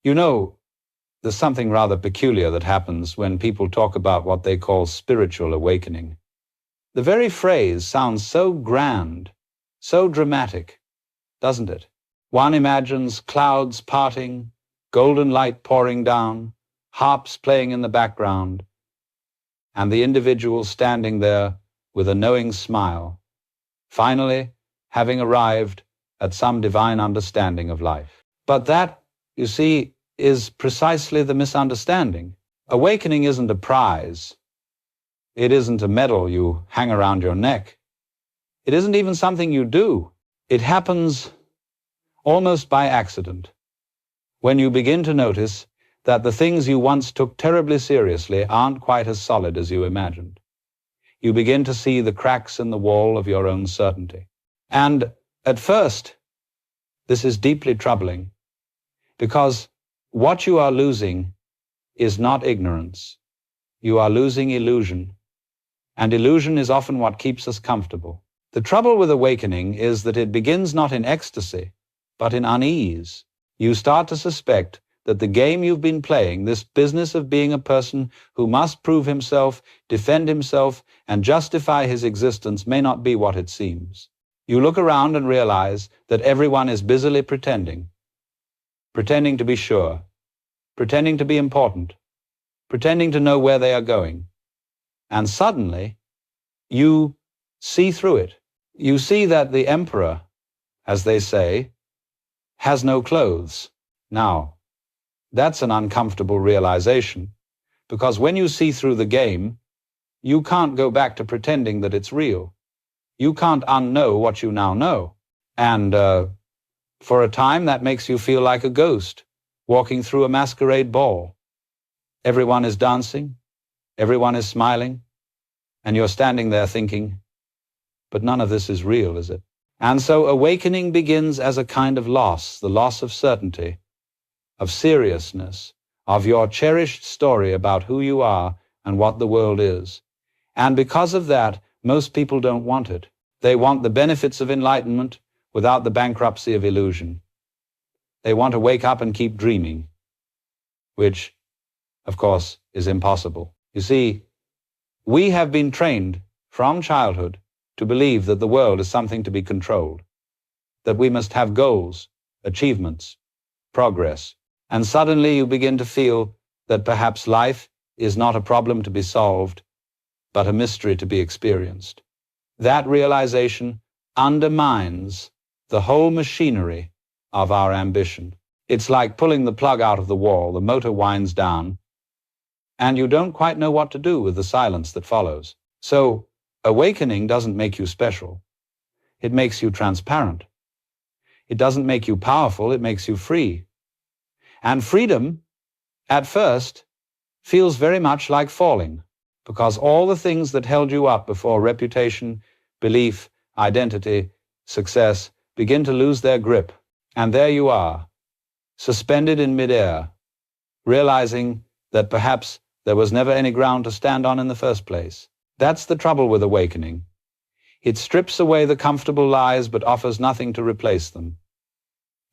You know, there's something rather peculiar that happens when people talk about what they call spiritual awakening. The very phrase sounds so grand, so dramatic, doesn't it? One imagines clouds parting, golden light pouring down, harps playing in the background, and the individual standing there with a knowing smile, finally having arrived at some divine understanding of life. But that, you see, is precisely the misunderstanding. Awakening isn't a prize. It isn't a medal you hang around your neck. It isn't even something you do. It happens almost by accident, when you begin to notice that the things you once took terribly seriously aren't quite as solid as you imagined. You begin to see the cracks in the wall of your own certainty. And at first, this is deeply troubling, because what you are losing is not ignorance. You are losing illusion, and illusion is often what keeps us comfortable. The trouble with awakening is that it begins not in ecstasy, but in unease. You start to suspect that the game you've been playing, this business of being a person who must prove himself, defend himself, and justify his existence, may not be what it seems. You look around and realize that everyone is busily pretending to be sure, pretending to be important, pretending to know where they are going. And suddenly, you see through it. You see that the emperor, as they say, has no clothes. Now, that's an uncomfortable realization, because when you see through the game, you can't go back to pretending that it's real. You can't unknow what you now know. And for a time, that makes you feel like a ghost walking through a masquerade ball. Everyone is dancing, everyone is smiling, and you're standing there thinking, but none of this is real, is it? And so awakening begins as a kind of loss, the loss of certainty, of seriousness, of your cherished story about who you are and what the world is. And because of that, most people don't want it. They want the benefits of enlightenment without the bankruptcy of illusion. They want to wake up and keep dreaming, which, of course, is impossible. You see, we have been trained from childhood to believe that the world is something to be controlled, that we must have goals, achievements, progress. And suddenly you begin to feel that perhaps life is not a problem to be solved, but a mystery to be experienced. That realization undermines the whole machinery of our ambition. It's like pulling the plug out of the wall, the motor winds down, and you don't quite know what to do with the silence that follows. So, awakening doesn't make you special. It makes you transparent. It doesn't make you powerful, it makes you free. And freedom, at first, feels very much like falling, because all the things that held you up before, reputation, belief, identity, success, begin to lose their grip. And there you are, suspended in midair, realizing that perhaps there was never any ground to stand on in the first place. That's the trouble with awakening. It strips away the comfortable lies but offers nothing to replace them.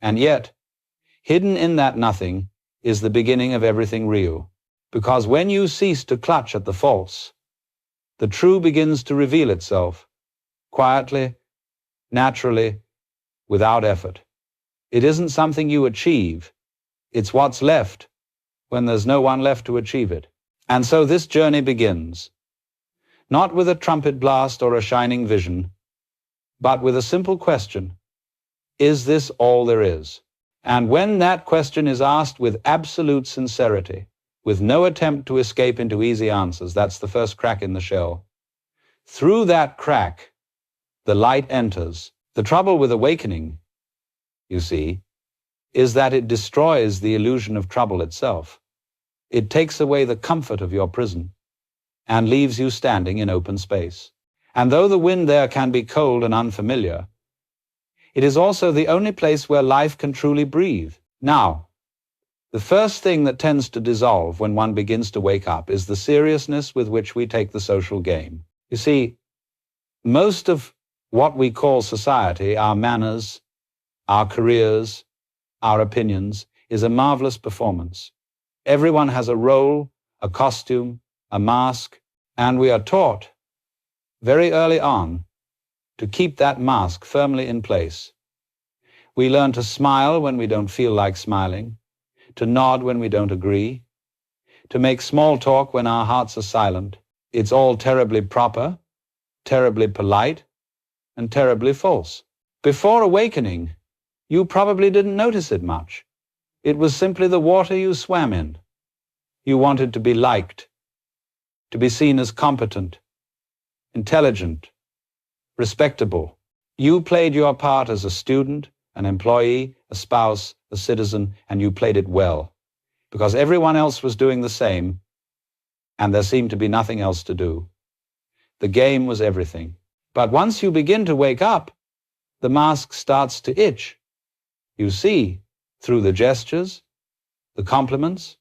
And yet, hidden in that nothing is the beginning of everything real. Because when you cease to clutch at the false, the true begins to reveal itself, quietly, naturally, without effort. It isn't something you achieve. It's what's left when there's no one left to achieve it. And so this journey begins, not with a trumpet blast or a shining vision, but with a simple question: is this all there is? And when that question is asked with absolute sincerity, with no attempt to escape into easy answers, that's the first crack in the shell. Through that crack, the light enters. The trouble with awakening, you see, is that it destroys the illusion of trouble itself. It takes away the comfort of your prison and leaves you standing in open space. And though the wind there can be cold and unfamiliar, it is also the only place where life can truly breathe. Now, the first thing that tends to dissolve when one begins to wake up is the seriousness with which we take the social game. You see, most of what we call society, our manners, our careers, our opinions, is a marvelous performance. Everyone has a role, a costume, a mask, and we are taught very early on to keep that mask firmly in place. We learn to smile when we don't feel like smiling, to nod when we don't agree, to make small talk when our hearts are silent. It's all terribly proper, terribly polite, and terribly false. Before awakening, you probably didn't notice it much. It was simply the water you swam in. You wanted to be liked, to be seen as competent, intelligent, respectable. You played your part as a student, an employee, a spouse, a citizen, and you played it well, because everyone else was doing the same, and there seemed to be nothing else to do. The game was everything. But once you begin to wake up, the mask starts to itch. You see, through the gestures, the compliments,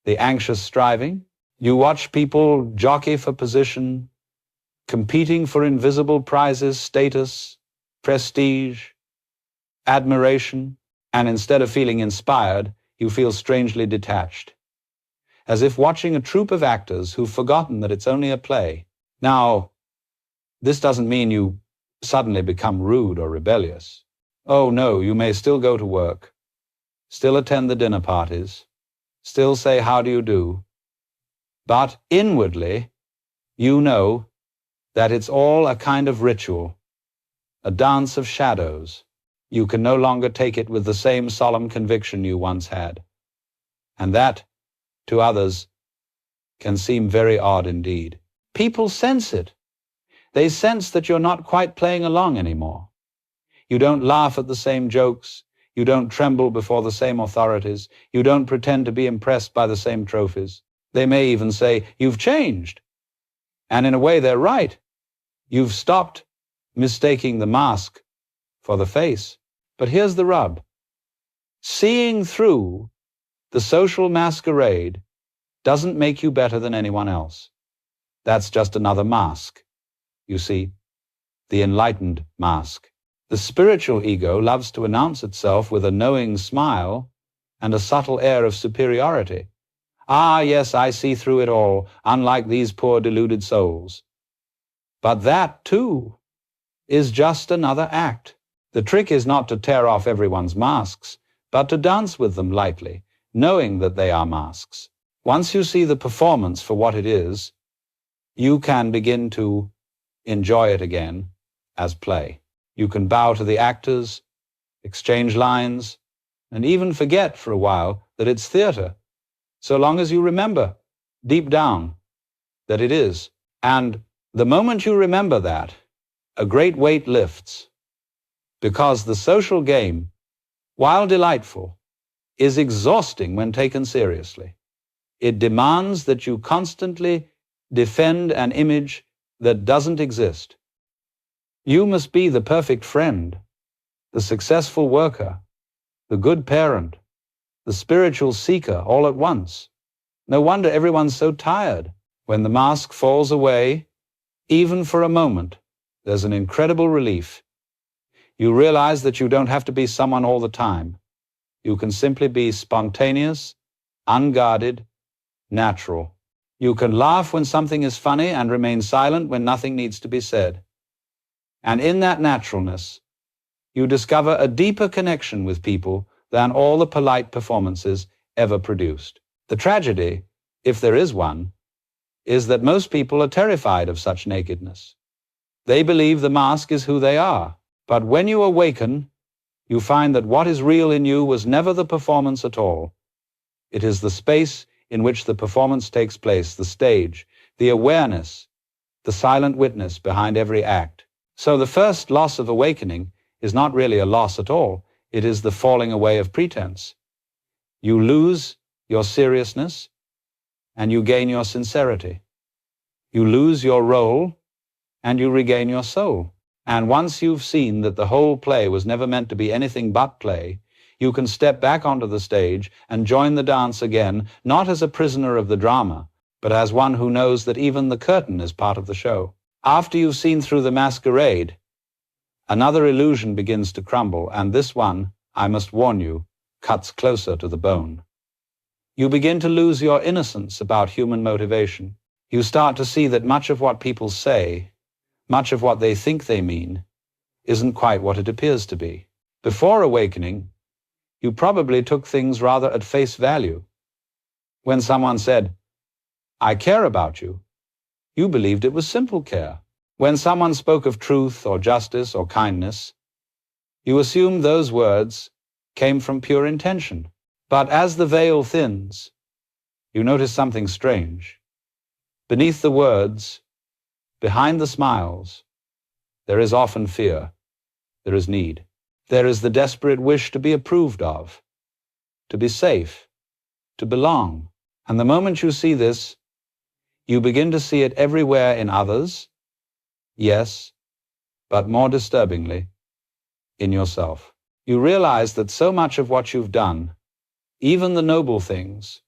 the anxious striving, you watch people jockey for position, competing for invisible prizes, status, prestige, admiration, and instead of feeling inspired, you feel strangely detached, as if watching a troupe of actors who've forgotten that it's only a play. Now, this doesn't mean you suddenly become rude or rebellious. Oh no, you may still go to work, still attend the dinner parties, still say how do you do, but inwardly, you know that it's all a kind of ritual, a dance of shadows. You can no longer take it with the same solemn conviction you once had. And that, to others, can seem very odd indeed. People sense it. They sense that you're not quite playing along anymore. You don't laugh at the same jokes. You don't tremble before the same authorities. You don't pretend to be impressed by the same trophies. They may even say, "You've changed." And in a way, they're right. You've stopped mistaking the mask for the face. But here's the rub. Seeing through the social masquerade doesn't make you better than anyone else. That's just another mask. You see, the enlightened mask. The spiritual ego loves to announce itself with a knowing smile and a subtle air of superiority. Ah, yes, I see through it all, unlike these poor deluded souls. But that, too, is just another act. The trick is not to tear off everyone's masks, but to dance with them lightly, knowing that they are masks. Once you see the performance for what it is, you can begin to enjoy it again as play. You can bow to the actors, exchange lines, and even forget for a while that it's theater, so long as you remember, deep down, that it is. And the moment you remember that, a great weight lifts, because the social game, while delightful, is exhausting when taken seriously. It demands that you constantly defend an image that doesn't exist. You must be the perfect friend, the successful worker, the good parent, the spiritual seeker all at once. No wonder everyone's so tired. When the mask falls away, even for a moment, there's an incredible relief. You realize that you don't have to be someone all the time. You can simply be spontaneous, unguarded, natural. You can laugh when something is funny and remain silent when nothing needs to be said. And in that naturalness, you discover a deeper connection with people than all the polite performances ever produced. The tragedy, if there is one, is that most people are terrified of such nakedness. They believe the mask is who they are. But when you awaken, you find that what is real in you was never the performance at all. It is the space in which the performance takes place, the stage, the awareness, the silent witness behind every act. So the first loss of awakening is not really a loss at all. It is the falling away of pretense. You lose your seriousness and you gain your sincerity. You lose your role and you regain your soul. And once you've seen that the whole play was never meant to be anything but play, you can step back onto the stage and join the dance again, not as a prisoner of the drama, but as one who knows that even the curtain is part of the show. After you've seen through the masquerade, another illusion begins to crumble, and this one, I must warn you, cuts closer to the bone. You begin to lose your innocence about human motivation. You start to see that much of what people say, much of what they think they mean, isn't quite what it appears to be. Before awakening, you probably took things rather at face value. When someone said, "I care about you," you believed it was simple care. When someone spoke of truth or justice or kindness, you assumed those words came from pure intention. But as the veil thins, you notice something strange. Beneath the words, behind the smiles, there is often fear. There is need. There is the desperate wish to be approved of, to be safe, to belong. And the moment you see this, you begin to see it everywhere in others, yes, but more disturbingly, in yourself. You realize that so much of what you've done, even the noble things,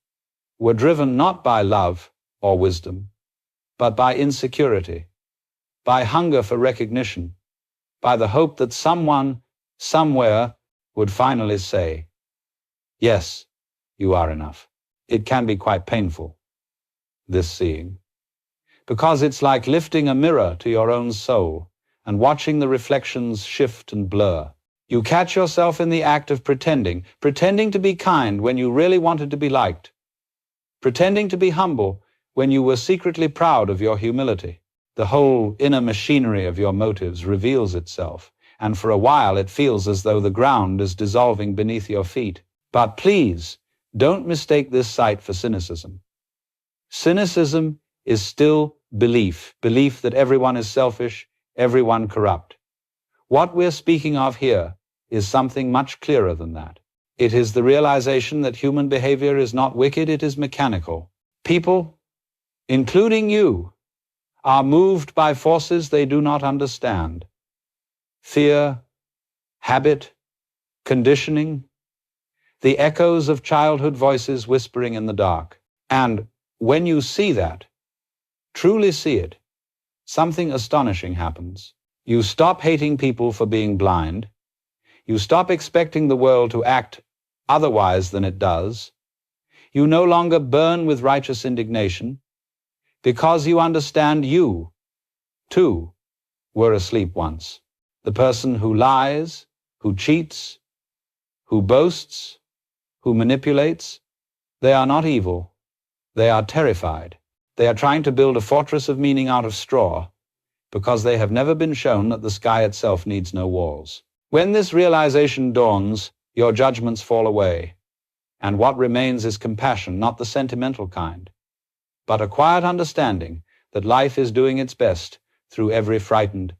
were driven not by love or wisdom, but by insecurity, by hunger for recognition, by the hope that someone, somewhere, would finally say, "Yes, you are enough." It can be quite painful, this seeing, because it's like lifting a mirror to your own soul and watching the reflections shift and blur. You catch yourself in the act of pretending to be kind when you really wanted to be liked, pretending to be humble when you were secretly proud of your humility. The whole inner machinery of your motives reveals itself, and for a while it feels as though the ground is dissolving beneath your feet. But please, don't mistake this sight for cynicism. Cynicism is still belief that everyone is selfish, everyone corrupt. What we're speaking of here is something much clearer than that. It is the realization that human behavior is not wicked, it is mechanical. People, including you, are moved by forces they do not understand. Fear, habit, conditioning, the echoes of childhood voices whispering in the dark. And when you see that, truly see it, something astonishing happens. You stop hating people for being blind. You stop expecting the world to act otherwise than it does. You no longer burn with righteous indignation because you understand you, too, were asleep once. The person who lies, who cheats, who boasts, who manipulates, they are not evil. They are terrified. They are trying to build a fortress of meaning out of straw because they have never been shown that the sky itself needs no walls. When this realization dawns, your judgments fall away, and what remains is compassion, not the sentimental kind, but a quiet understanding that life is doing its best through every frightened,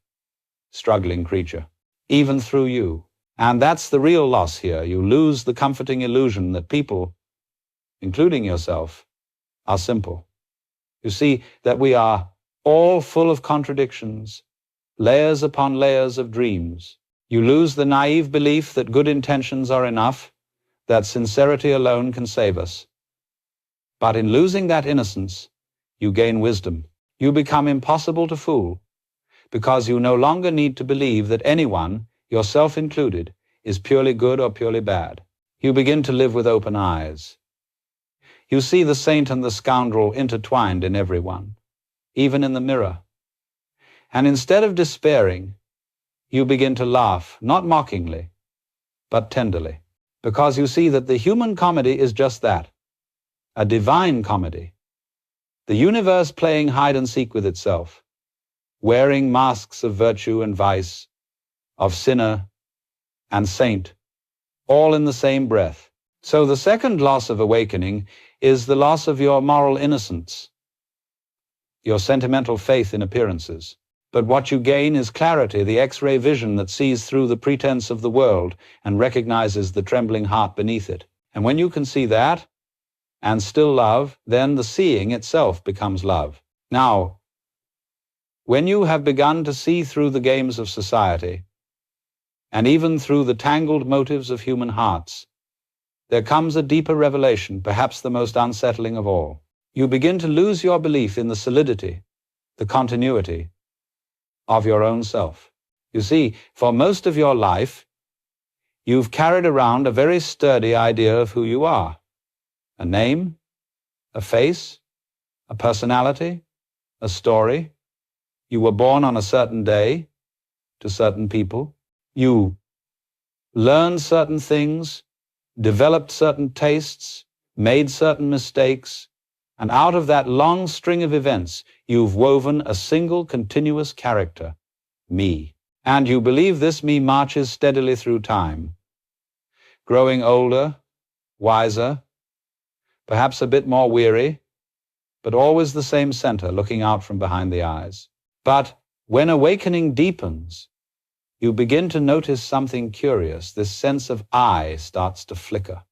struggling creature, even through you. And that's the real loss here. You lose the comforting illusion that people, including yourself, are simple. You see that we are all full of contradictions, layers upon layers of dreams. You lose the naive belief that good intentions are enough, that sincerity alone can save us. But in losing that innocence, you gain wisdom. You become impossible to fool, because you no longer need to believe that anyone, yourself included, is purely good or purely bad. You begin to live with open eyes. You see the saint and the scoundrel intertwined in everyone, even in the mirror. And instead of despairing, you begin to laugh, not mockingly, but tenderly, because you see that the human comedy is just that, a divine comedy. The universe playing hide and seek with itself, wearing masks of virtue and vice, of sinner and saint, all in the same breath. So the second loss of awakening is the loss of your moral innocence, your sentimental faith in appearances. But what you gain is clarity, the X-ray vision that sees through the pretense of the world and recognizes the trembling heart beneath it. And when you can see that and still love, then the seeing itself becomes love. Now, when you have begun to see through the games of society, and even through the tangled motives of human hearts, there comes a deeper revelation, perhaps the most unsettling of all. You begin to lose your belief in the solidity, the continuity of your own self. You see, for most of your life, You've carried around a very sturdy idea of who you are. A name, a face, a personality, a story. You were born on a certain day, to certain people. You learned certain things, developed certain tastes, made certain mistakes, and out of that long string of events, you've woven a single continuous character, me. And you believe this me marches steadily through time, growing older, wiser, perhaps a bit more weary, but always the same center looking out from behind the eyes. But when awakening deepens, you begin to notice something curious. This sense of I starts to flicker.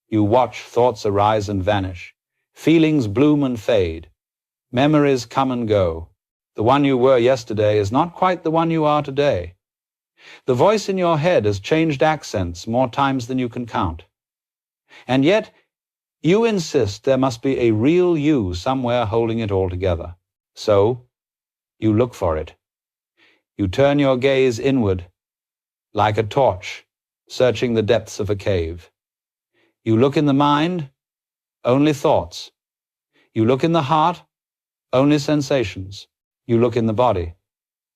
You watch thoughts arise and vanish. Feelings bloom and fade. Memories come and go. The one you were yesterday is not quite the one you are today. The voice in your head has changed accents more times than you can count. And yet, you insist there must be a real you somewhere holding it all together. So, you look for it. You turn your gaze inward, like a torch, searching the depths of a cave. You look in the mind, only thoughts. You look in the heart, only sensations. You look in the body,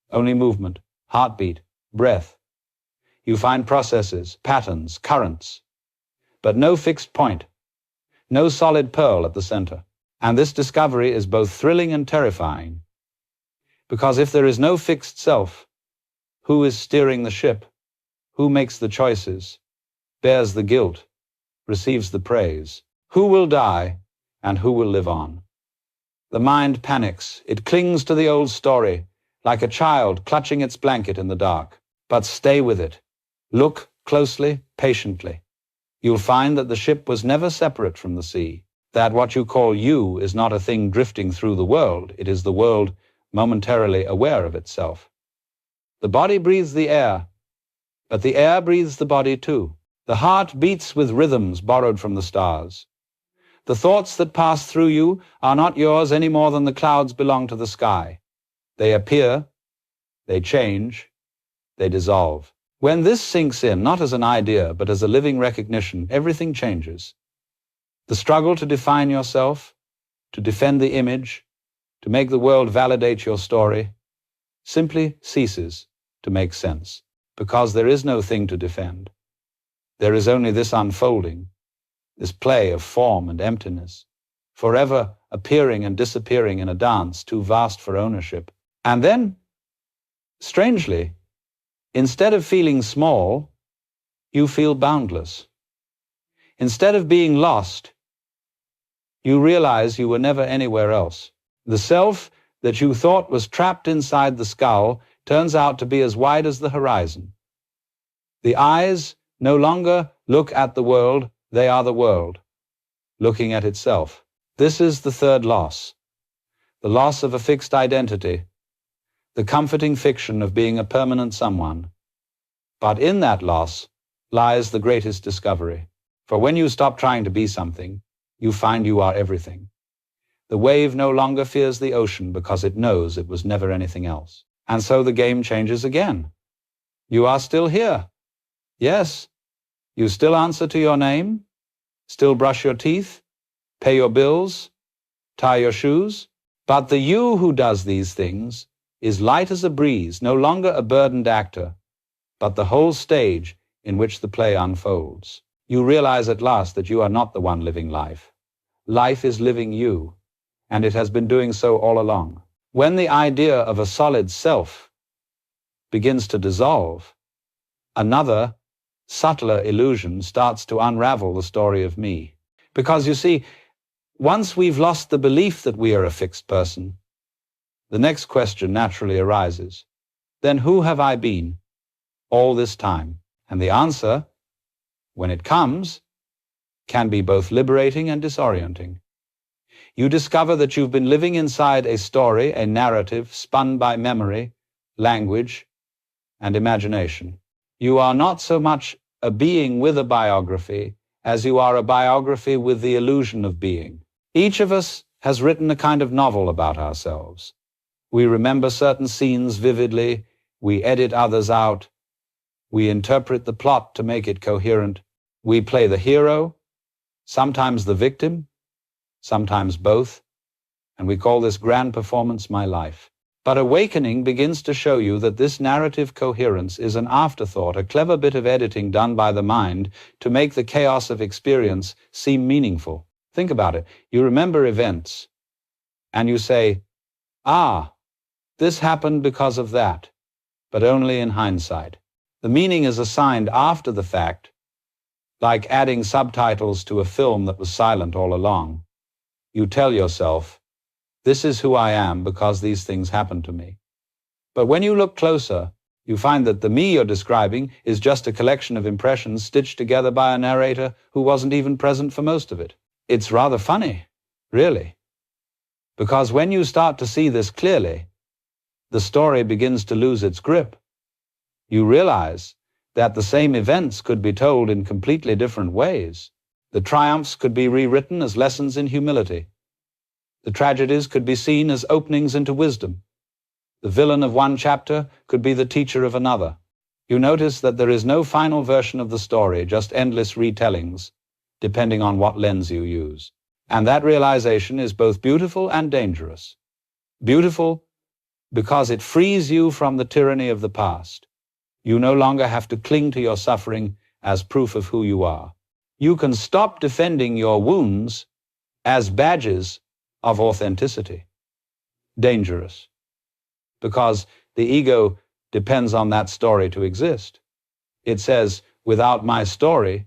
only movement, heartbeat, breath. You find processes, patterns, currents, but no fixed point, no solid pearl at the center. And this discovery is both thrilling and terrifying, because if there is no fixed self, who is steering the ship? Who makes the choices, bears the guilt, receives the praise? Who will die and who will live on? The mind panics. It clings to the old story, like a child clutching its blanket in the dark. But stay with it. Look closely, patiently. You'll find that the ship was never separate from the sea, that what you call you is not a thing drifting through the world. It is the world momentarily aware of itself. The body breathes the air, but the air breathes the body too. The heart beats with rhythms borrowed from the stars. The thoughts that pass through you are not yours any more than the clouds belong to the sky. They appear, they change, they dissolve. When this sinks in, not as an idea, but as a living recognition, everything changes. The struggle to define yourself, to defend the image, to make the world validate your story, simply ceases to make sense, because there is no thing to defend. There is only this unfolding, this play of form and emptiness, forever appearing and disappearing in a dance too vast for ownership. And then, strangely, instead of feeling small, you feel boundless. Instead of being lost, you realize you were never anywhere else. The self that you thought was trapped inside the skull turns out to be as wide as the horizon. The eyes no longer look at the world, they are the world, looking at itself. This is the third loss, the loss of a fixed identity, the comforting fiction of being a permanent someone. But in that loss lies the greatest discovery. For when you stop trying to be something, you find you are everything. The wave no longer fears the ocean because it knows it was never anything else. And so the game changes again. You are still here. Yes, you still answer to your name, still brush your teeth, pay your bills, tie your shoes. But the you who does these things is light as a breeze, no longer a burdened actor, but the whole stage in which the play unfolds. You realize at last that you are not the one living life. Life is living you, and it has been doing so all along. When the idea of a solid self begins to dissolve, another, subtler illusion starts to unravel the story of me. Because you see, once we've lost the belief that we are a fixed person, the next question naturally arises. Then who have I been all this time? And the answer, when it comes, can be both liberating and disorienting. You discover that you've been living inside a story, a narrative spun by memory, language, and imagination. You are not so much a being with a biography as you are a biography with the illusion of being. Each of us has written a kind of novel about ourselves. We remember certain scenes vividly, we edit others out, We interpret the plot to make it coherent. We play the hero, sometimes the victim, sometimes both, and we call this grand performance my life. But awakening begins to show you that this narrative coherence is an afterthought, a clever bit of editing done by the mind to make the chaos of experience seem meaningful. Think about it. You remember events, and you say, "Ah, this happened because of that," but only in hindsight. The meaning is assigned after the fact, like adding subtitles to a film that was silent all along. You tell yourself, "This is who I am because these things happened to me." But when you look closer, you find that the me you're describing is just a collection of impressions stitched together by a narrator who wasn't even present for most of it. It's rather funny, really. Because when you start to see this clearly, the story begins to lose its grip. You realize that the same events could be told in completely different ways. The triumphs could be rewritten as lessons in humility. The tragedies could be seen as openings into wisdom. The villain of one chapter could be the teacher of another. You notice that there is no final version of the story, just endless retellings, depending on what lens you use. And that realization is both beautiful and dangerous. Beautiful because it frees you from the tyranny of the past. You no longer have to cling to your suffering as proof of who you are. You can stop defending your wounds as badges of authenticity. Dangerous, because the ego depends on that story to exist. It says, "Without my story,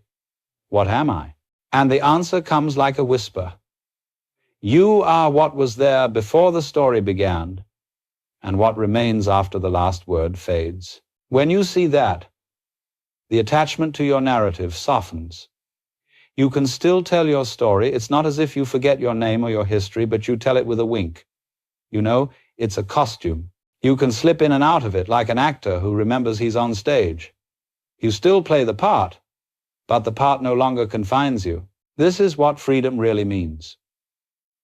what am I?" And the answer comes like a whisper. You are what was there before the story began, and what remains after the last word fades. When you see that, the attachment to your narrative softens. You can still tell your story. It's not as if you forget your name or your history, but you tell it with a wink. You know, it's a costume. You can slip in and out of it like an actor who remembers he's on stage. You still play the part, but the part no longer confines you. This is what freedom really means.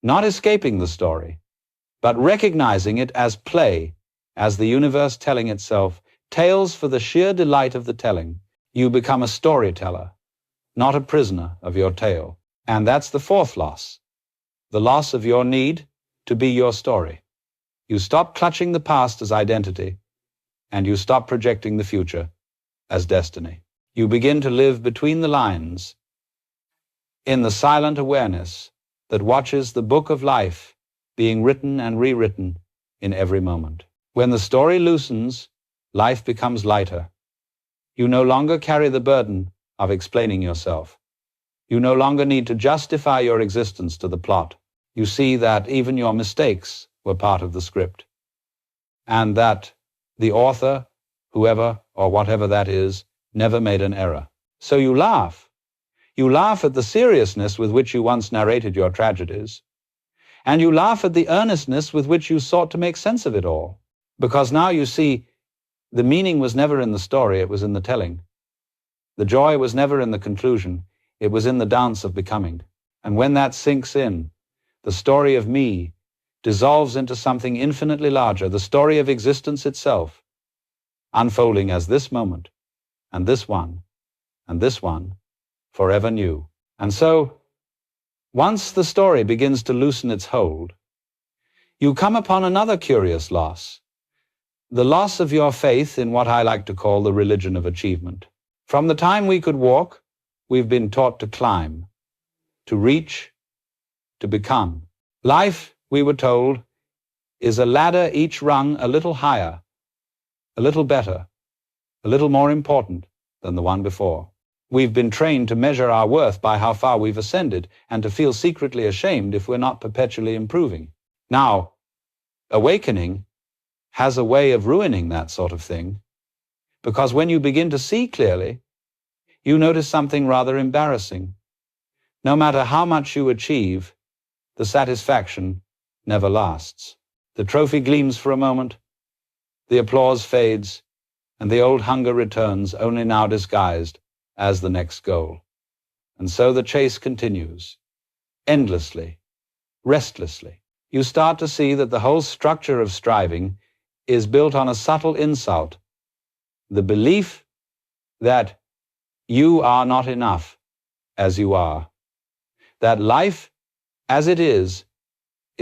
Not escaping the story, but recognizing it as play, as the universe telling itself tales for the sheer delight of the telling. You become a storyteller, not a prisoner of your tale. And that's the fourth loss, the loss of your need to be your story. You stop clutching the past as identity, and you stop projecting the future as destiny. You begin to live between the lines, in the silent awareness that watches the book of life being written and rewritten in every moment. When the story loosens, life becomes lighter. You no longer carry the burden of explaining yourself. You no longer need to justify your existence to the plot. You see that even your mistakes were part of the script, and that the author, whoever or whatever that is, never made an error. So you laugh. You laugh at the seriousness with which you once narrated your tragedies, and you laugh at the earnestness with which you sought to make sense of it all, because now you see the meaning was never in the story, it was in the telling. The joy was never in the conclusion, it was in the dance of becoming. And when that sinks in, the story of me dissolves into something infinitely larger, the story of existence itself, unfolding as this moment, and this one, and this one, forever new. And so, once the story begins to loosen its hold, you come upon another curious loss, the loss of your faith in what I like to call the religion of achievement. From the time we could walk, we've been taught to climb, to reach, to become. Life, we were told, is a ladder, each rung a little higher, a little better, a little more important than the one before. We've been trained to measure our worth by how far we've ascended, and to feel secretly ashamed if we're not perpetually improving. Now, awakening has a way of ruining that sort of thing, because when you begin to see clearly, you notice something rather embarrassing. No matter how much you achieve, the satisfaction never lasts. The trophy gleams for a moment, the applause fades, and the old hunger returns, only now disguised as the next goal. And so the chase continues, endlessly, restlessly. You start to see that the whole structure of striving is built on a subtle insult, the belief that you are not enough as you are, that life as it is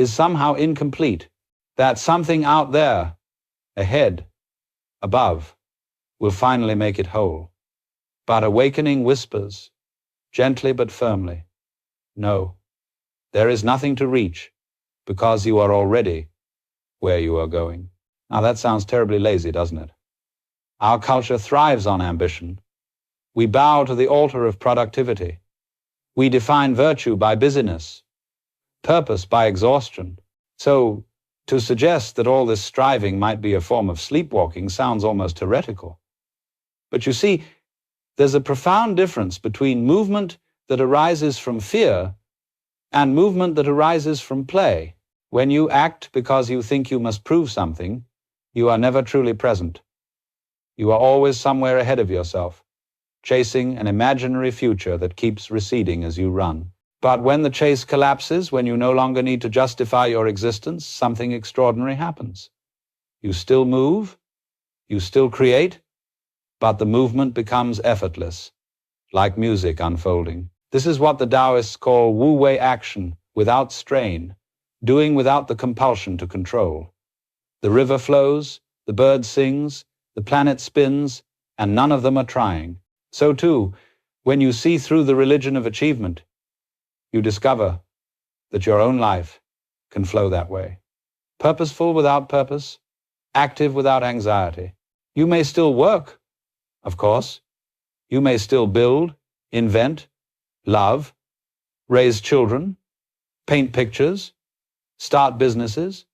somehow incomplete, that something out there, ahead, above, will finally make it whole. But awakening whispers, gently but firmly, no, there is nothing to reach because you are already where you are going. Now that sounds terribly lazy, doesn't it? Our culture thrives on ambition. We bow to the altar of productivity. We define virtue by busyness, purpose by exhaustion. So, to suggest that all this striving might be a form of sleepwalking sounds almost heretical. But you see, there's a profound difference between movement that arises from fear and movement that arises from play. When you act because you think you must prove something, you are never truly present. You are always somewhere ahead of yourself, chasing an imaginary future that keeps receding as you run. But when the chase collapses, when you no longer need to justify your existence, something extraordinary happens. You still move, you still create, but the movement becomes effortless, like music unfolding. This is what the Taoists call wu-wei action, without strain, doing without the compulsion to control. The river flows, the bird sings, the planet spins, and none of them are trying. So too, when you see through the religion of achievement, you discover that your own life can flow that way. Purposeful without purpose, active without anxiety. You may still work, of course. You may still build, invent, love, raise children, paint pictures, start businesses,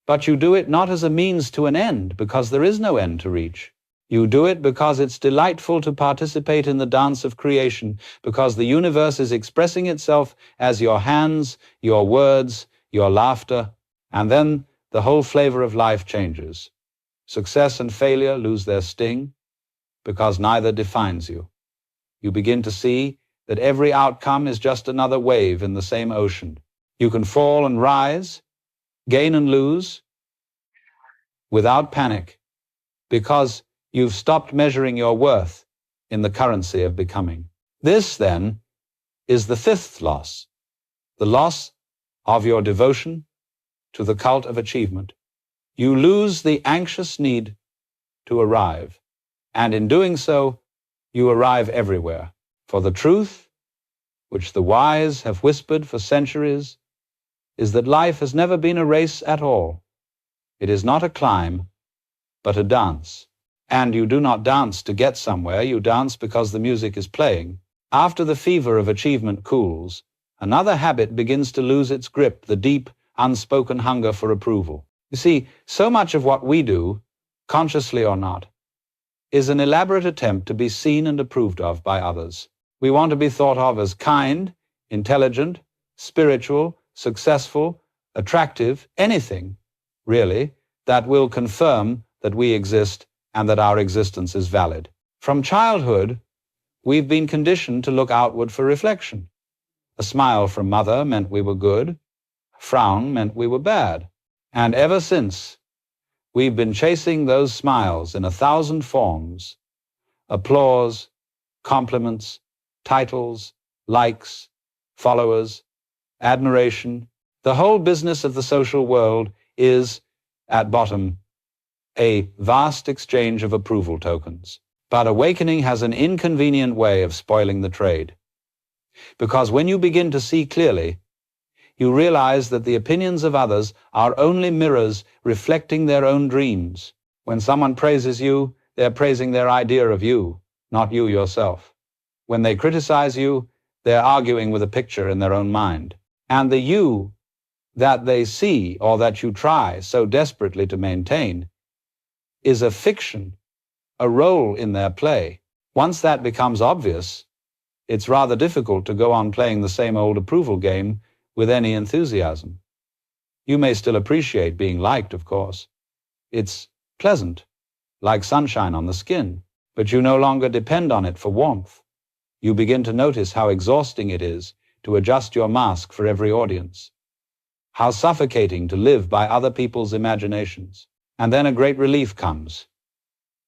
but you do it not as a means to an end, because there is no end to reach. You do it because it's delightful to participate in the dance of creation, because the universe is expressing itself as your hands, your words, your laughter, and then the whole flavor of life changes. Success and failure lose their sting, because neither defines you. You begin to see that every outcome is just another wave in the same ocean. You can fall and rise, gain and lose, without panic, because you've stopped measuring your worth in the currency of becoming. This, then, is the fifth loss, the loss of your devotion to the cult of achievement. You lose the anxious need to arrive, and in doing so, you arrive everywhere. For the truth, which the wise have whispered for centuries, is that life has never been a race at all. It is not a climb, but a dance. And you do not dance to get somewhere, you dance because the music is playing. After the fever of achievement cools, another habit begins to lose its grip, the deep, unspoken hunger for approval. You see, so much of what we do, consciously or not, is an elaborate attempt to be seen and approved of by others. We want to be thought of as kind, intelligent, spiritual, successful, attractive, anything, really, that will confirm that we exist and that our existence is valid. From childhood, we've been conditioned to look outward for reflection. A smile from mother meant we were good, a frown meant we were bad. And ever since, we've been chasing those smiles in 1,000 forms: applause, compliments, titles, likes, followers, admiration. The whole business of the social world is, at bottom, a vast exchange of approval tokens. But awakening has an inconvenient way of spoiling the trade. Because when you begin to see clearly, you realize that the opinions of others are only mirrors reflecting their own dreams. When someone praises you, they're praising their idea of you, not you yourself. When they criticize you, they're arguing with a picture in their own mind. And the you that they see, or that you try so desperately to maintain, is a fiction, a role in their play. Once that becomes obvious, it's rather difficult to go on playing the same old approval game with any enthusiasm. You may still appreciate being liked, of course. It's pleasant, like sunshine on the skin, but you no longer depend on it for warmth. You begin to notice how exhausting it is to adjust your mask for every audience, how suffocating to live by other people's imaginations. And then a great relief comes.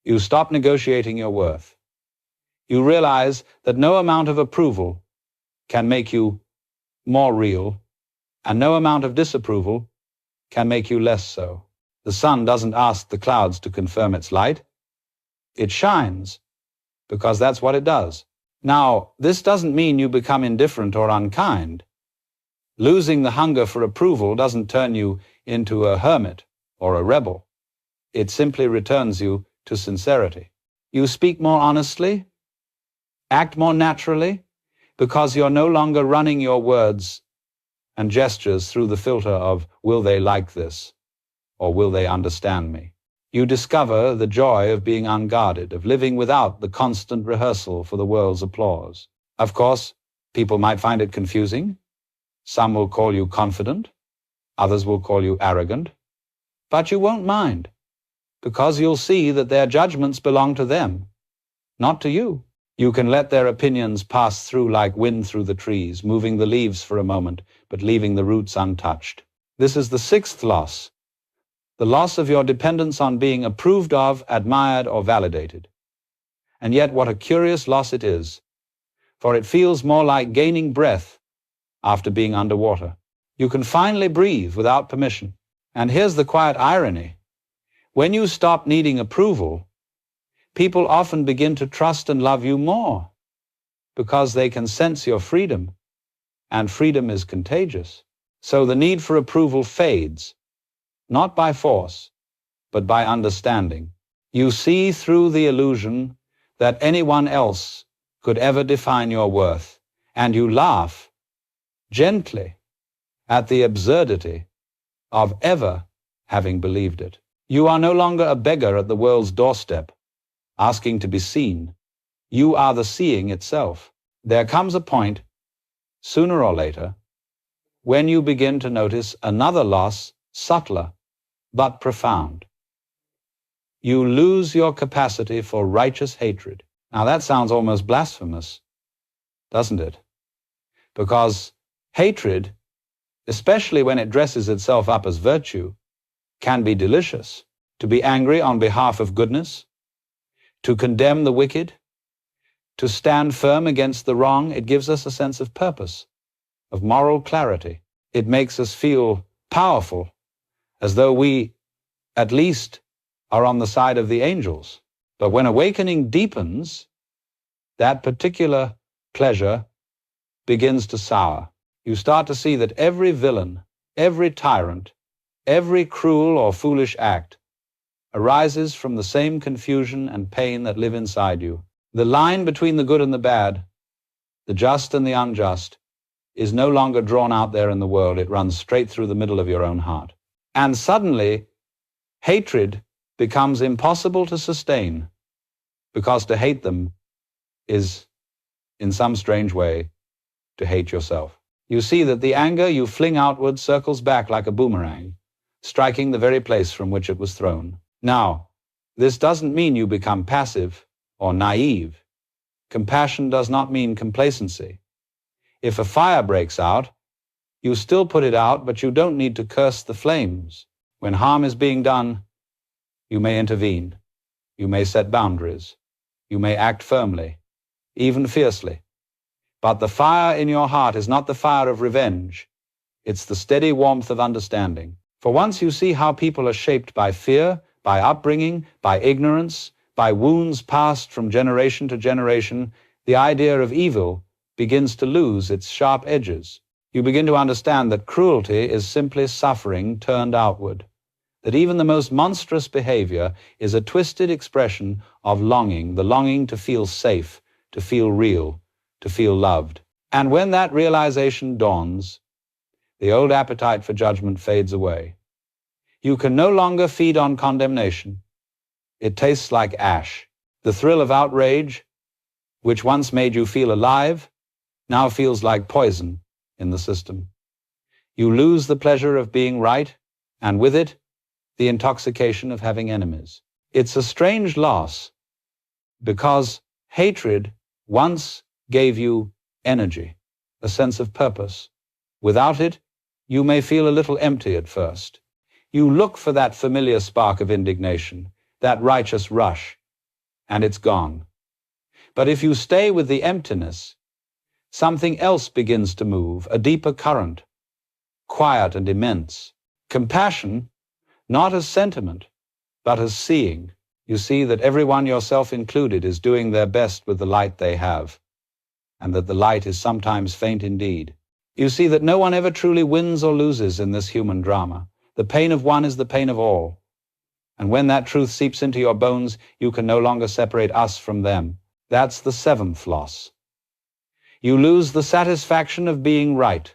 You stop negotiating your worth. You realize that no amount of approval can make you more real, and no amount of disapproval can make you less so. The sun doesn't ask the clouds to confirm its light. It shines, because that's what it does. Now, this doesn't mean you become indifferent or unkind. Losing the hunger for approval doesn't turn you into a hermit or a rebel. It simply returns you to sincerity. You speak more honestly, act more naturally, because you're no longer running your words and gestures through the filter of, will they like this, or will they understand me? You discover the joy of being unguarded, of living without the constant rehearsal for the world's applause. Of course, people might find it confusing. Some will call you confident, others will call you arrogant, but you won't mind, because you'll see that their judgments belong to them, not to you. You can let their opinions pass through like wind through the trees, moving the leaves for a moment, but leaving the roots untouched. This is the sixth loss, the loss of your dependence on being approved of, admired, or validated. And yet what a curious loss it is, for it feels more like gaining breath after being underwater. You can finally breathe without permission. And here's the quiet irony. When you stop needing approval, people often begin to trust and love you more, because they can sense your freedom, and freedom is contagious. So the need for approval fades, not by force, but by understanding. You see through the illusion that anyone else could ever define your worth, and you laugh gently at the absurdity of ever having believed it. You are no longer a beggar at the world's doorstep, asking to be seen. You are the seeing itself. There comes a point, sooner or later, when you begin to notice another loss, subtler but profound. You lose your capacity for righteous hatred. Now that sounds almost blasphemous, doesn't it? Because hatred, especially when it dresses itself up as virtue, can be delicious. To be angry on behalf of goodness, to condemn the wicked, to stand firm against the wrong, it gives us a sense of purpose, of moral clarity. It makes us feel powerful, as though we, at least, are on the side of the angels. But when awakening deepens, that particular pleasure begins to sour. You start to see that every villain, every tyrant, every cruel or foolish act arises from the same confusion and pain that live inside you. The line between the good and the bad, the just and the unjust, is no longer drawn out there in the world. It runs straight through the middle of your own heart. And suddenly, hatred becomes impossible to sustain, because to hate them is, in some strange way, to hate yourself. You see that the anger you fling outward circles back like a boomerang, striking the very place from which it was thrown. Now, this doesn't mean you become passive or naive. Compassion does not mean complacency. If a fire breaks out, you still put it out, but you don't need to curse the flames. When harm is being done, you may intervene. You may set boundaries. You may act firmly, even fiercely. But the fire in your heart is not the fire of revenge. It's the steady warmth of understanding. For once you see how people are shaped by fear, by upbringing, by ignorance, by wounds passed from generation to generation, the idea of evil begins to lose its sharp edges. You begin to understand that cruelty is simply suffering turned outward, that even the most monstrous behavior is a twisted expression of longing, the longing to feel safe, to feel real, to feel loved. And when that realization dawns, the old appetite for judgment fades away. You can no longer feed on condemnation. It tastes like ash. The thrill of outrage, which once made you feel alive, now feels like poison in the system. You lose the pleasure of being right, and with it, the intoxication of having enemies. It's a strange loss, because hatred once gave you energy, a sense of purpose. Without it, you may feel a little empty at first. You look for that familiar spark of indignation, that righteous rush, and it's gone. But if you stay with the emptiness, something else begins to move, a deeper current, quiet and immense. Compassion, not as sentiment, but as seeing. You see that everyone, yourself included, is doing their best with the light they have, and that the light is sometimes faint indeed. You see that no one ever truly wins or loses in this human drama. The pain of one is the pain of all. And when that truth seeps into your bones, you can no longer separate us from them. That's the seventh loss. You lose the satisfaction of being right,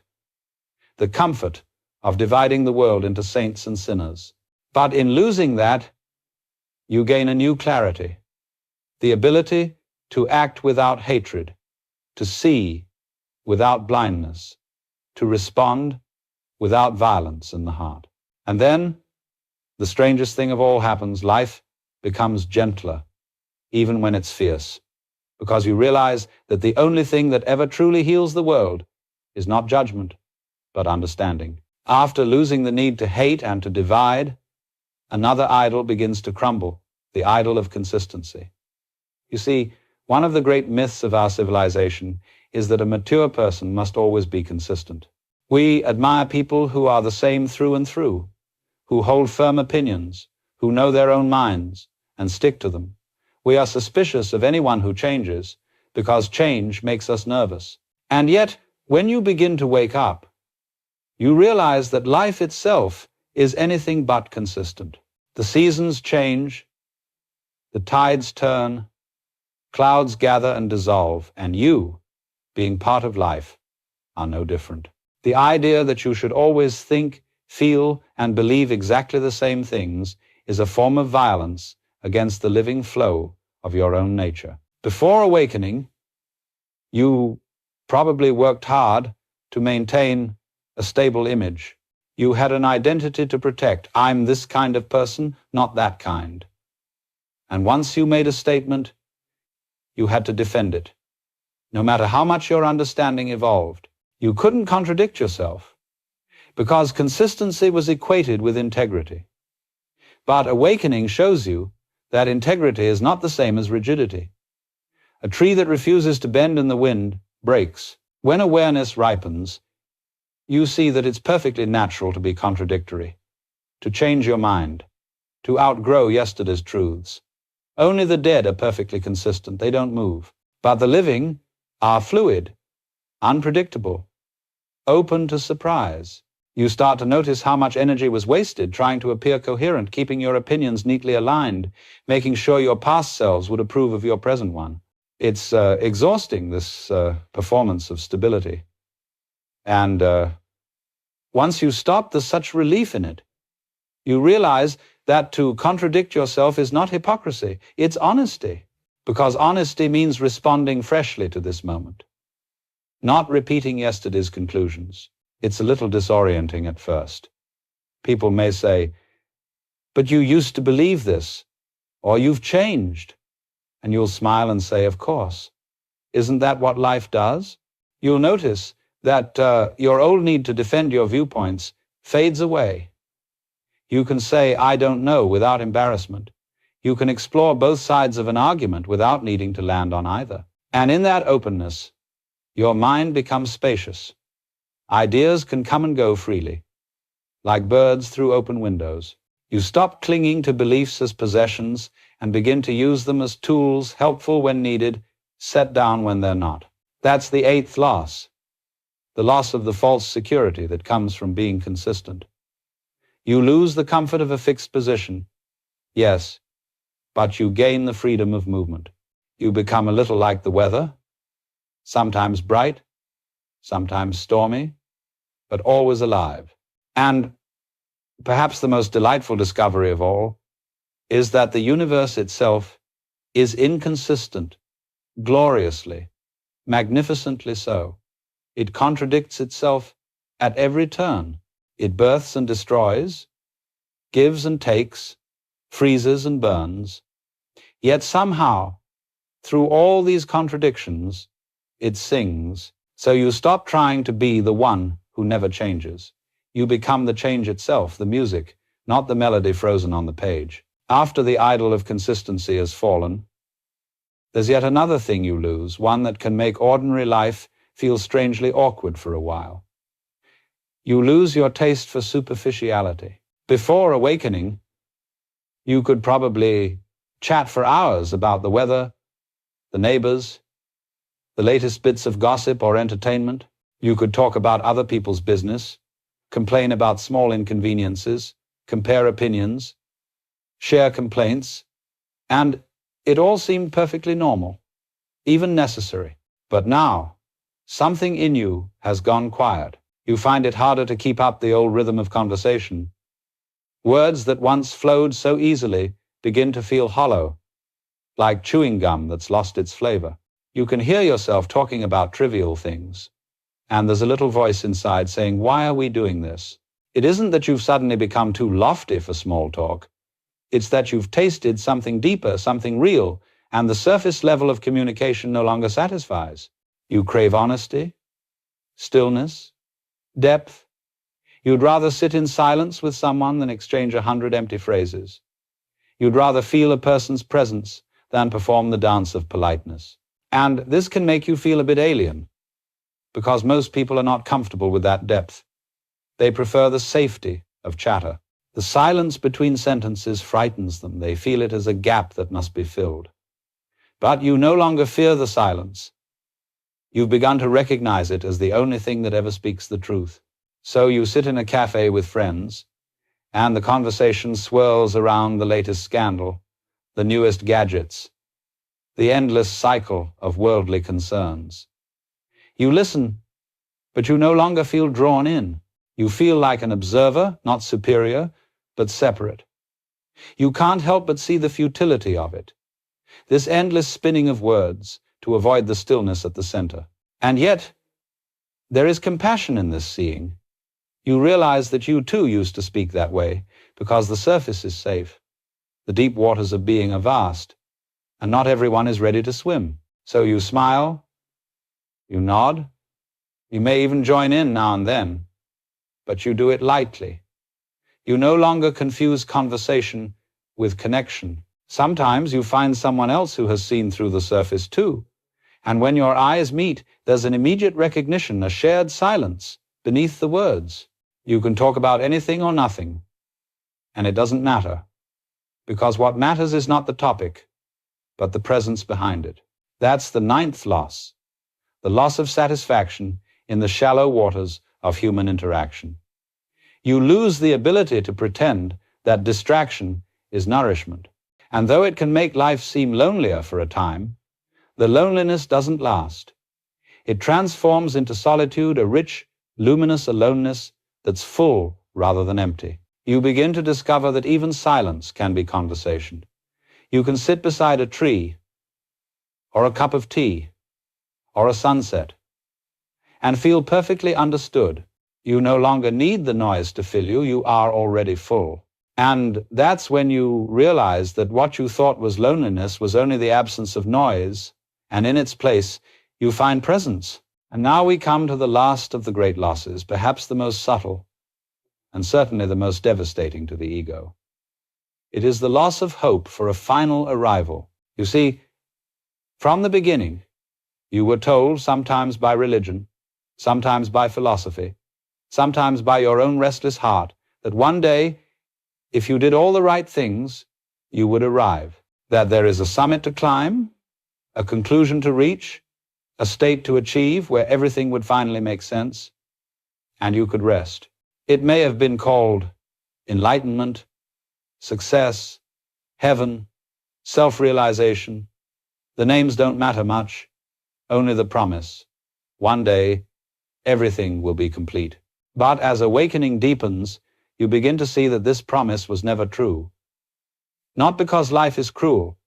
the comfort of dividing the world into saints and sinners. But in losing that, you gain a new clarity, the ability to act without hatred, to see without blindness, to respond without violence in the heart. And then, the strangest thing of all happens. Life becomes gentler, even when it's fierce, because you realize that the only thing that ever truly heals the world is not judgment, but understanding. After losing the need to hate and to divide, another idol begins to crumble, the idol of consistency. You see, one of the great myths of our civilization is that a mature person must always be consistent. We admire people who are the same through and through, who hold firm opinions, who know their own minds and stick to them. We are suspicious of anyone who changes because change makes us nervous. And yet, when you begin to wake up, you realize that life itself is anything but consistent. The seasons change, the tides turn, clouds gather and dissolve, and you, being part of life, are no different. The idea that you should always think, feel, and believe exactly the same things is a form of violence against the living flow of your own nature. Before awakening, you probably worked hard to maintain a stable image. You had an identity to protect. I'm this kind of person, not that kind. And once you made a statement, you had to defend it. No matter how much your understanding evolved, you couldn't contradict yourself, because consistency was equated with integrity. But awakening shows you that integrity is not the same as rigidity. A tree that refuses to bend in the wind breaks. When awareness ripens, you see that it's perfectly natural to be contradictory, to change your mind, to outgrow yesterday's truths. Only the dead are perfectly consistent. They don't move. But the living are fluid, unpredictable, open to surprise. You start to notice how much energy was wasted trying to appear coherent, keeping your opinions neatly aligned, making sure your past selves would approve of your present one. It's exhausting, this performance of stability. And once you stop, there's such relief in it. You realize that to contradict yourself is not hypocrisy, it's honesty, because honesty means responding freshly to this moment, not repeating yesterday's conclusions. It's a little disorienting at first. People may say, "But you used to believe this," or "You've changed." And you'll smile and say, "Of course. Isn't that what life does?" You'll notice that your old need to defend your viewpoints fades away. You can say, "I don't know," without embarrassment. You can explore both sides of an argument without needing to land on either. And in that openness, your mind becomes spacious. Ideas can come and go freely, like birds through open windows. You stop clinging to beliefs as possessions and begin to use them as tools, helpful when needed, set down when they're not. That's the eighth loss, the loss of the false security that comes from being consistent. You lose the comfort of a fixed position, yes, but you gain the freedom of movement. You become a little like the weather, sometimes bright, sometimes stormy, but always alive. And perhaps the most delightful discovery of all is that the universe itself is inconsistent, gloriously, magnificently so. It contradicts itself at every turn. It births and destroys, gives and takes, freezes and burns. Yet somehow, through all these contradictions, it sings. So you stop trying to be the one who never changes. You become the change itself, the music, not the melody frozen on the page. After the idol of consistency has fallen, There's yet another thing you lose, one that can make ordinary life feel strangely awkward for a while. You lose your taste for superficiality. Before awakening, you could probably chat for hours about the weather, the neighbors, the latest bits of gossip or entertainment. You could talk about other people's business, complain about small inconveniences, compare opinions, share complaints, and it all seemed perfectly normal, even necessary. But now, something in you has gone quiet. You find it harder to keep up the old rhythm of conversation. Words that once flowed so easily begin to feel hollow, like chewing gum that's lost its flavor. You can hear yourself talking about trivial things, and there's a little voice inside saying, "Why are we doing this?" It isn't that you've suddenly become too lofty for small talk. It's that you've tasted something deeper, something real, and the surface level of communication no longer satisfies. You crave honesty, stillness, depth. You'd rather sit in silence with someone than exchange 100 empty phrases. You'd rather feel a person's presence than perform the dance of politeness. And this can make you feel a bit alien, because most people are not comfortable with that depth. They prefer the safety of chatter. The silence between sentences frightens them. They feel it as a gap that must be filled. But you no longer fear the silence. You've begun to recognize it as the only thing that ever speaks the truth. So you sit in a cafe with friends, and the conversation swirls around the latest scandal, the newest gadgets, the endless cycle of worldly concerns. You listen, but you no longer feel drawn in. You feel like an observer, not superior, but separate. You can't help but see the futility of it, this endless spinning of words to avoid the stillness at the center. And yet, there is compassion in this seeing. You realize that you too used to speak that way, because the surface is safe. The deep waters of being are vast, and not everyone is ready to swim. So you smile, you nod, you may even join in now and then, but you do it lightly. You no longer confuse conversation with connection. Sometimes you find someone else who has seen through the surface too, and when your eyes meet, there's an immediate recognition, a shared silence beneath the words. You can talk about anything or nothing, and it doesn't matter, because what matters is not the topic, but the presence behind it. That's the 9th loss, the loss of satisfaction in the shallow waters of human interaction. You lose the ability to pretend that distraction is nourishment. And though it can make life seem lonelier for a time, the loneliness doesn't last. It transforms into solitude, a rich, luminous aloneness that's full rather than empty. You begin to discover that even silence can be conversation. You can sit beside a tree, or a cup of tea, or a sunset, and feel perfectly understood. You no longer need the noise to fill you, you are already full. And that's when you realize that what you thought was loneliness was only the absence of noise, and in its place you find presence. And now we come to the last of the great losses, perhaps the most subtle, and certainly the most devastating to the ego. It is the loss of hope for a final arrival. You see, from the beginning, you were told, sometimes by religion, sometimes by philosophy, sometimes by your own restless heart, that one day, if you did all the right things, you would arrive. That there is a summit to climb, a conclusion to reach, a state to achieve where everything would finally make sense, and you could rest. It may have been called enlightenment, success, heaven, self-realization. The names don't matter much, only the promise. One day, everything will be complete. But as awakening deepens, you begin to see that this promise was never true. Not because life is cruel,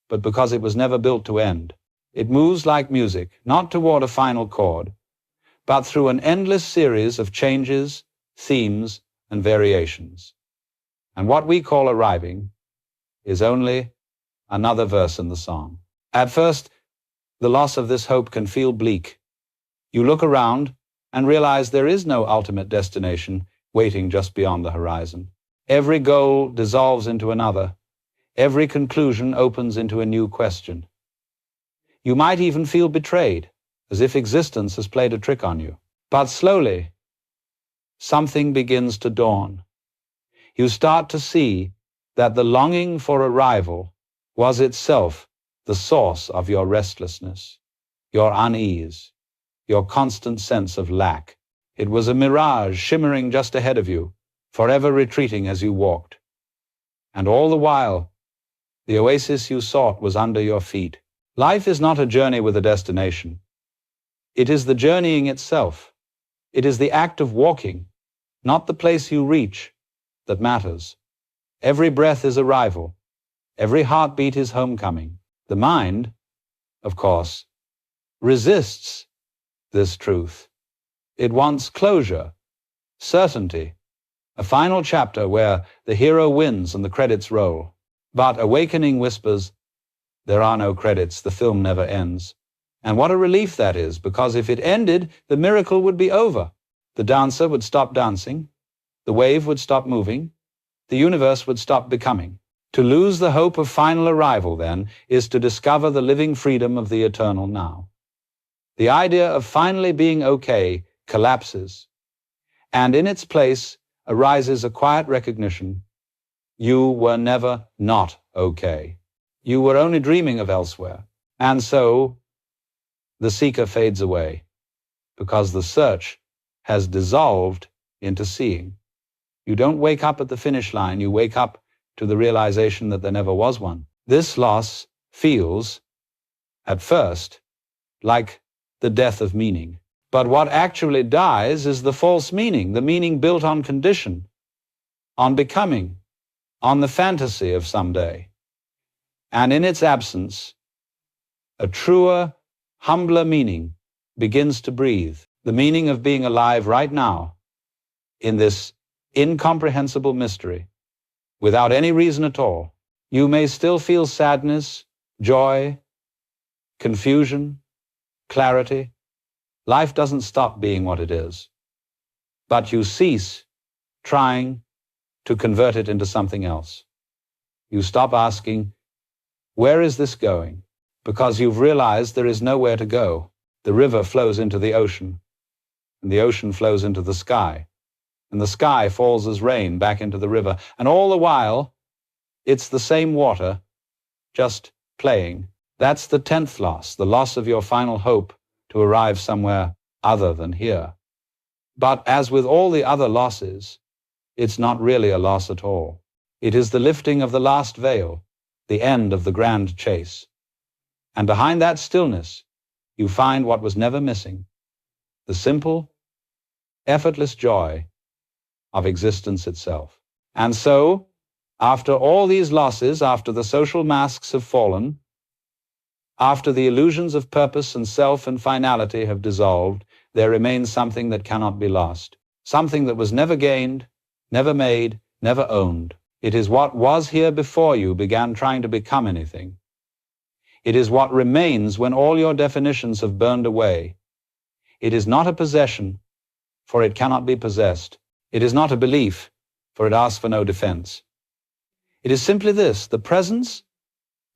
but because it was never built to end. It moves like music, not toward a final chord, but through an endless series of changes, themes, and variations. And what we call arriving is only another verse in the song. At first, the loss of this hope can feel bleak. You look around and realize there is no ultimate destination waiting just beyond the horizon. Every goal dissolves into another. Every conclusion opens into a new question. You might even feel betrayed, as if existence has played a trick on you. But slowly, something begins to dawn. You start to see that the longing for arrival was itself the source of your restlessness, your unease, your constant sense of lack. It was a mirage shimmering just ahead of you, forever retreating as you walked. And all the while, the oasis you sought was under your feet. Life is not a journey with a destination. It is the journeying itself. It is the act of walking, not the place you reach, that matters. Every breath is arrival. Every heartbeat is homecoming. The mind, of course, resists this truth. It wants closure, certainty, a final chapter where the hero wins and the credits roll. But awakening whispers, there are no credits, the film never ends. And what a relief that is, because if it ended, the miracle would be over. The dancer would stop dancing, the wave would stop moving, the universe would stop becoming. To lose the hope of final arrival, then, is to discover the living freedom of the eternal now. The idea of finally being okay collapses, and in its place arises a quiet recognition: you were never not okay. You were only dreaming of elsewhere. And so, the seeker fades away, because the search has dissolved into seeing. You don't wake up at the finish line, you wake up to the realization that there never was one. This loss feels, at first, like the death of meaning. But what actually dies is the false meaning, the meaning built on condition, on becoming, on the fantasy of someday. And in its absence, a truer, humbler meaning begins to breathe, the meaning of being alive right now, in this incomprehensible mystery, without any reason at all. You may still feel sadness, joy, confusion, clarity. Life doesn't stop being what it is. But you cease trying to convert it into something else. You stop asking, where is this going? Because you've realized there is nowhere to go. The river flows into the ocean, and the ocean flows into the sky, and the sky falls as rain back into the river. And all the while, it's the same water, just playing. That's the 10th loss, the loss of your final hope to arrive somewhere other than here. But as with all the other losses, it's not really a loss at all. It is the lifting of the last veil, the end of the grand chase. And behind that stillness, you find what was never missing, the simple, effortless joy of existence itself. And so, after all these losses, after the social masks have fallen, after the illusions of purpose and self and finality have dissolved, there remains something that cannot be lost, something that was never gained, never made, never owned. It is what was here before you began trying to become anything. It is what remains when all your definitions have burned away. It is not a possession, for it cannot be possessed. It is not a belief, for it asks for no defense. It is simply this: the presence,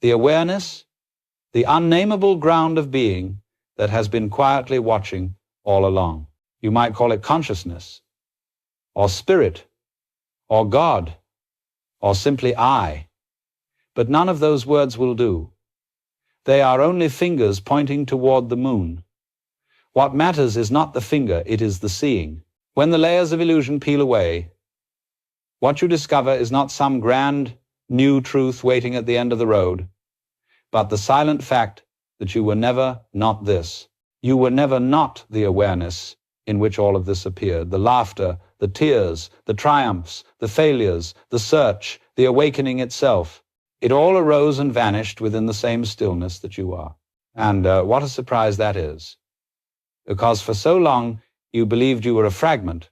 the awareness, the unnameable ground of being that has been quietly watching all along. You might call it consciousness, or spirit, or God, or simply I. But none of those words will do. They are only fingers pointing toward the moon. What matters is not the finger, it is the seeing. When the layers of illusion peel away, what you discover is not some grand, new truth waiting at the end of the road, but the silent fact that you were never not this. You were never not the awareness in which all of this appeared. The laughter, the tears, the triumphs, the failures, the search, the awakening itself. It all arose and vanished within the same stillness that you are. And what a surprise that is. Because for so long you believed you were a fragment,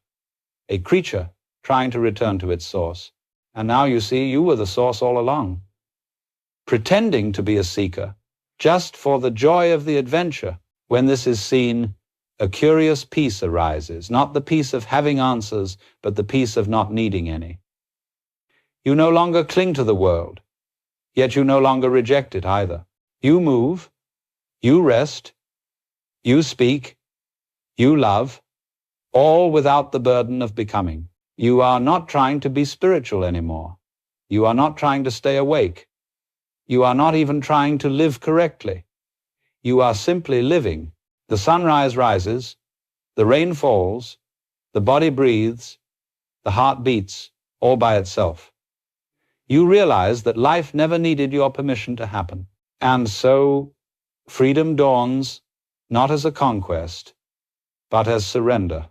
a creature trying to return to its source. And now you see you were the source all along, pretending to be a seeker, just for the joy of the adventure. When this is seen, a curious peace arises, not the peace of having answers, but the peace of not needing any. You no longer cling to the world, yet you no longer reject it either. You move, You rest, you speak, you love, all without the burden of becoming. You are not trying to be spiritual anymore. You are not trying to stay awake. You are not even trying to live correctly. You are simply living. The sunrise rises, the rain falls, the body breathes, the heart beats, all by itself. You realize that life never needed your permission to happen. And so freedom dawns not as a conquest, but as surrender.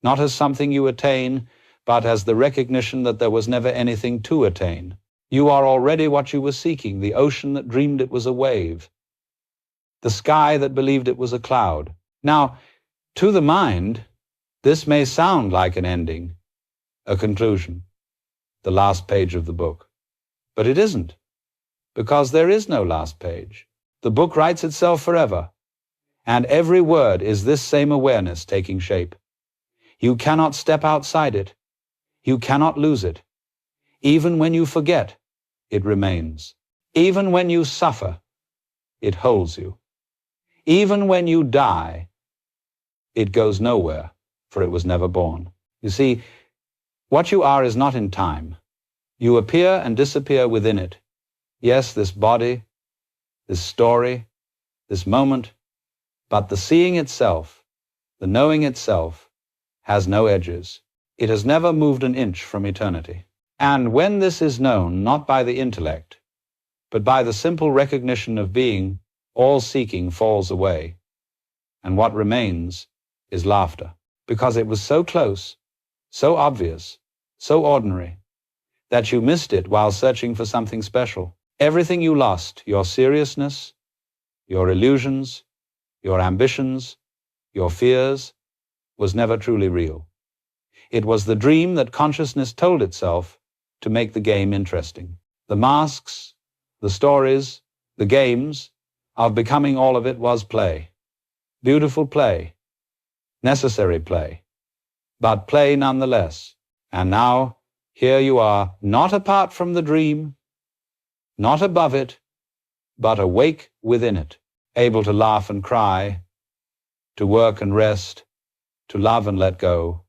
Not as something you attain, but as the recognition that there was never anything to attain. You are already what you were seeking, the ocean that dreamed it was a wave, the sky that believed it was a cloud. Now, to the mind, this may sound like an ending, a conclusion, the last page of the book. But it isn't, because there is no last page. The book writes itself forever, and every word is this same awareness taking shape. You cannot step outside it. You cannot lose it. Even when you forget, it remains. Even when you suffer, it holds you. Even when you die, it goes nowhere, for it was never born. You see, what you are is not in time. You appear and disappear within it. Yes, this body, this story, this moment, but the seeing itself, the knowing itself, has no edges. It has never moved an inch from eternity. And when this is known not by the intellect, but by the simple recognition of being, all seeking falls away, and what remains is laughter, because it was so close, so obvious, so ordinary, that you missed it while searching for something special. Everything you lost, your seriousness, your illusions, your ambitions, your fears, was never truly real. It was the dream that consciousness told itself to make the game interesting. The masks, the stories, the games of becoming all of it was play. Beautiful play, necessary play, but play nonetheless. And now, here you are, not apart from the dream, not above it, but awake within it, able to laugh and cry, to work and rest, to love and let go,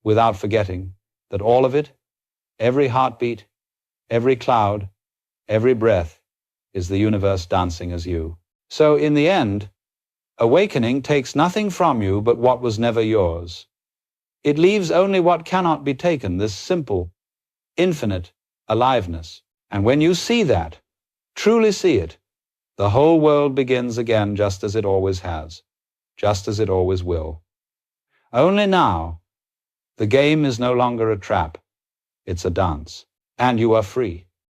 without forgetting that all of it, every heartbeat, every cloud, every breath, is the universe dancing as you. So in the end, awakening takes nothing from you but what was never yours. It leaves only what cannot be taken, this simple, infinite aliveness. And when you see that, truly see it, the whole world begins again just as it always has, just as it always will. Only now, the game is no longer a trap, it's a dance, and you are free.